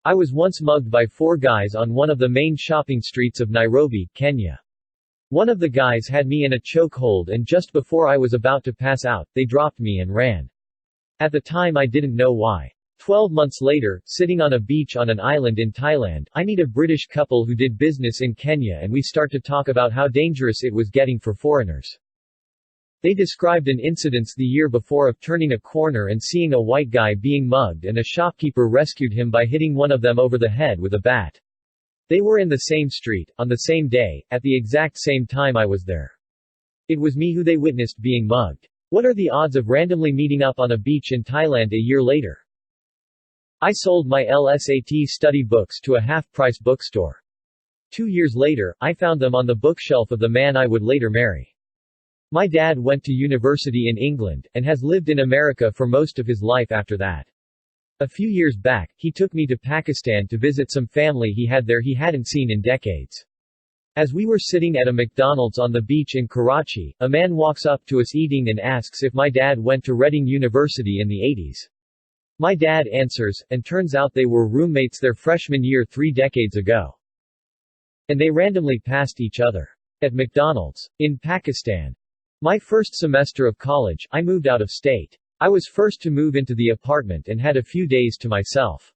I was once mugged by 4 guys on one of the main shopping streets of Nairobi, Kenya. One of the guys had me in a chokehold and just before I was about to pass out, they dropped me and ran. At the time I didn't know why. 12 months later, sitting on a beach on an island in Thailand, I meet a British couple who did business in Kenya and we start to talk about how dangerous it was getting for foreigners. They described an incident the year before of turning a corner and seeing a white guy being mugged and a shopkeeper rescued him by hitting one of them over the head with a bat. They were in the same street, on the same day, at the exact same time I was there. It was me who they witnessed being mugged. What are the odds of randomly meeting up on a beach in Thailand a year later? I sold my LSAT study books to a half-price bookstore. 2 years later, I found them on the bookshelf of the man I would later marry. My dad went to university in England, and has lived in America for most of his life after that. A few years back, he took me to Pakistan to visit some family he had there he hadn't seen in decades. As we were sitting at a McDonald's on the beach in Karachi, a man walks up to us eating and asks if my dad went to Reading University in the 80s. My dad answers, and turns out they were roommates their freshman year 3 decades ago. And they randomly passed each other. At McDonald's. In Pakistan. My first semester of college, I moved out of state. I was first to move into the apartment and had a few days to myself.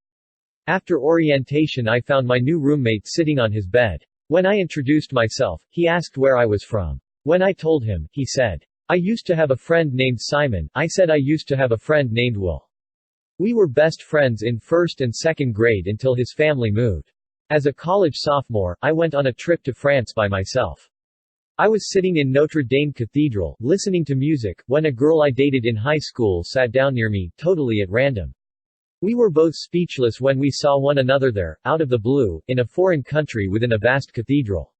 After orientation I found my new roommate sitting on his bed. When I introduced myself, he asked where I was from. When I told him, he said, "I used to have a friend named Simon." I said I used to have a friend named Will. We were best friends in first and second grade until his family moved. As a college sophomore, I went on a trip to France by myself. I was sitting in Notre Dame Cathedral, listening to music, when a girl I dated in high school sat down near me, totally at random. We were both speechless when we saw one another there, out of the blue, in a foreign country within a vast cathedral.